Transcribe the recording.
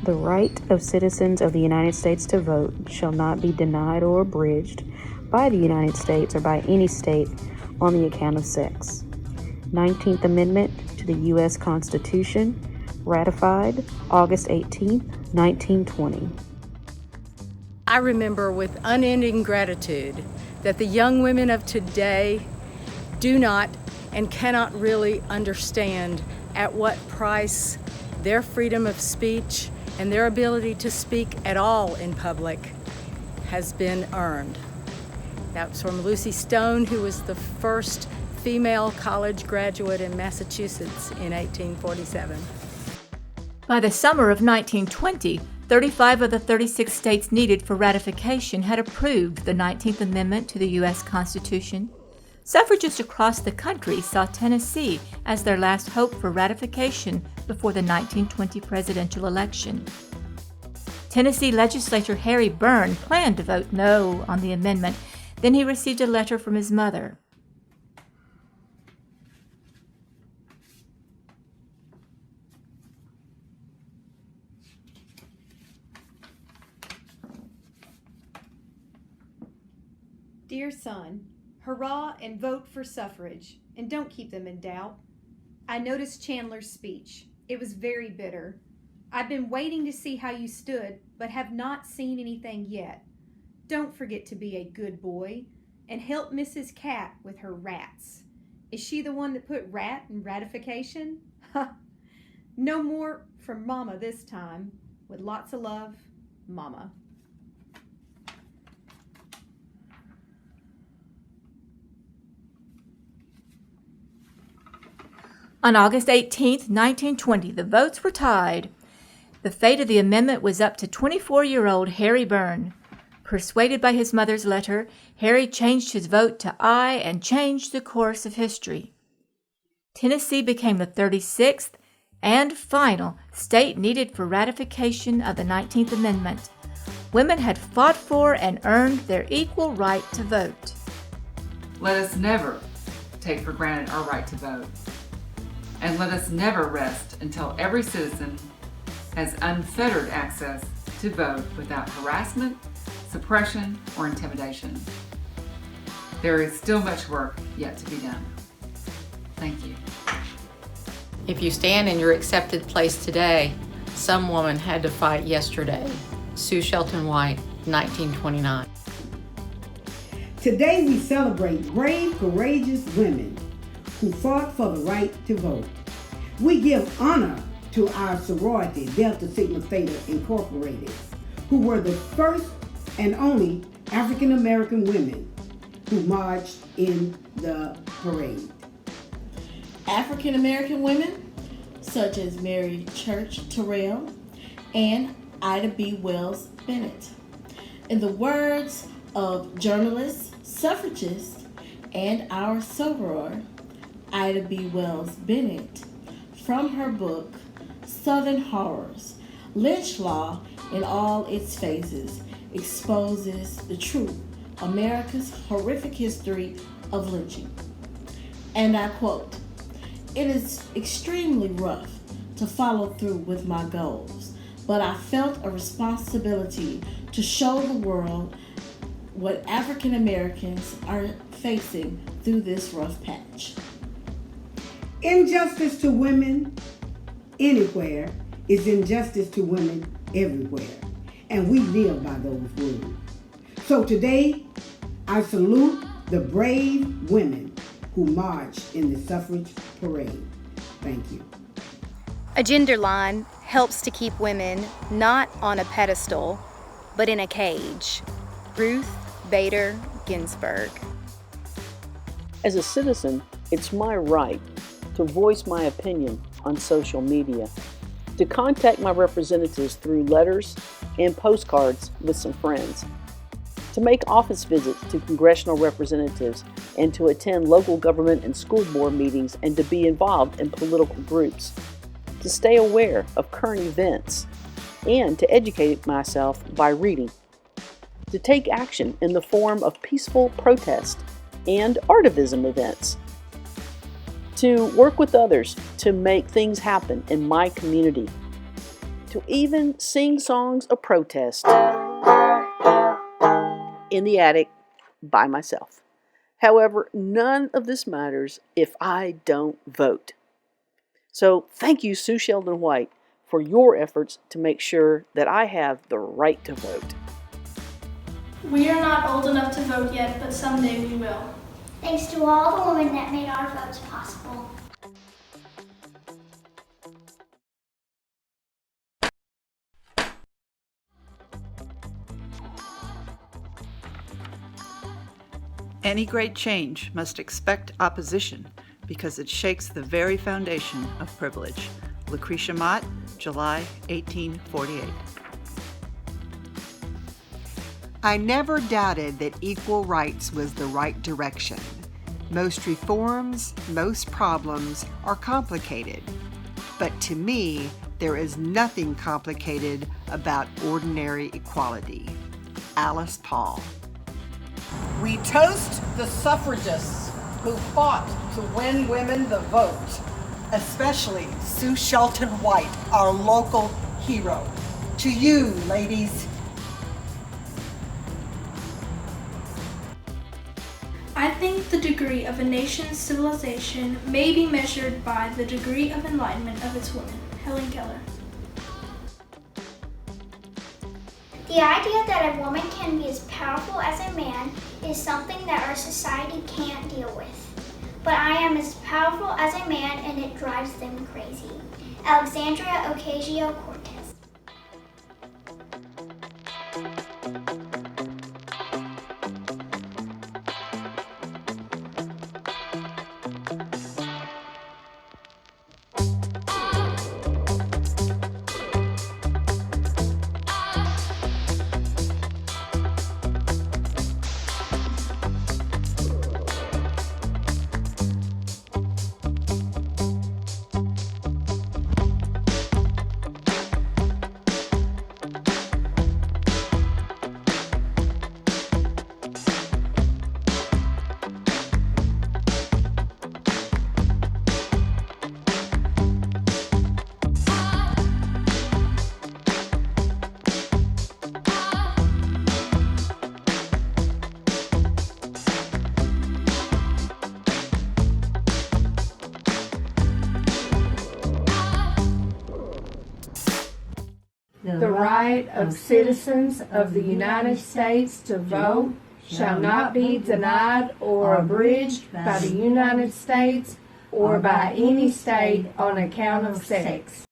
The right of citizens of the United States to vote shall not be denied or abridged by the United States or by any state on the account of sex. 19th Amendment to the U.S. Constitution, ratified August 18, 1920. I remember with unending gratitude that the young women of today do not and cannot really understand at what price their freedom of speech and their ability to speak at all in public has been earned. That's from Lucy Stone, who was the first female college graduate in Massachusetts in 1847. By the summer of 1920, 35 of the 36 states needed for ratification had approved the 19th Amendment to the U.S. Constitution. Suffragists across the country saw Tennessee as their last hope for ratification before the 1920 presidential election. Tennessee legislator Harry Byrne planned to vote no on the amendment. Then he received a letter from his mother. Dear son, hurrah and vote for suffrage, and don't keep them in doubt. I noticed Chandler's speech. It was very bitter. I've been waiting to see how you stood, but have not seen anything yet. Don't forget to be a good boy, and help Mrs. Cat with her rats. Is she the one that put rat in ratification? Ha! No more from Mama this time. With lots of love, Mama. On August 18, 1920, the votes were tied. The fate of the amendment was up to 24-year-old Harry Byrne. Persuaded by his mother's letter, Harry changed his vote to aye and changed the course of history. Tennessee became the 36th and final state needed for ratification of the 19th Amendment. Women had fought for and earned their equal right to vote. Let us never take for granted our right to vote. And let us never rest until every citizen has unfettered access to vote without harassment, suppression, or intimidation. There is still much work yet to be done. Thank you. If you stand in your accepted place today, some woman had to fight yesterday. Sue Shelton White, 1929. Today we celebrate brave, courageous women who fought for the right to vote. We give honor to our sorority, Delta Sigma Theta Incorporated, who were the first and only African American women who marched in the parade. African American women such as Mary Church Terrell and Ida B. Wells Bennett. In the words of journalist, suffragist, and our soror, Ida B. Wells Bennett, from her book, Southern Horrors, Lynch Law in All Its Phases exposes the true America's horrific history of lynching. And I quote, "It is extremely rough to follow through with my goals, but I felt a responsibility to show the world what African Americans are facing through this rough patch." Injustice to women anywhere is injustice to women everywhere, and we live by those words. So today, I salute the brave women who marched in the suffrage parade. Thank you. A gender line helps to keep women not on a pedestal, but in a cage. Ruth Bader Ginsburg. As a citizen, it's my right to voice my opinion on social media, to contact my representatives through letters and postcards with some friends, to make office visits to congressional representatives, and to attend local government and school board meetings and to be involved in political groups, to stay aware of current events, and to educate myself by reading, to take action in the form of peaceful protest and artivism events, to work with others to make things happen in my community, to even sing songs of protest in the attic by myself. However, none of this matters if I don't vote. So thank you, Sue Sheldon White, for your efforts to make sure that I have the right to vote. We are not old enough to vote yet, but someday we will. Thanks to all the women that made our votes possible. Any great change must expect opposition because it shakes the very foundation of privilege. Lucretia Mott, July 1848. I never doubted that equal rights was the right direction. Most reforms, most problems are complicated. But to me, there is nothing complicated about ordinary equality. Alice Paul. We toast the suffragists who fought to win women the vote, especially Sue Sheldon White, our local hero. To you, ladies. I think the degree of a nation's civilization may be measured by the degree of enlightenment of its women. Helen Keller. The idea that a woman can be as powerful as a man is something that our society can't deal with. But I am as powerful as a man and it drives them crazy. Alexandria Ocasio-Cortez. The right of citizens of the United States to vote shall not be denied or abridged by the United States or by any state on account of sex.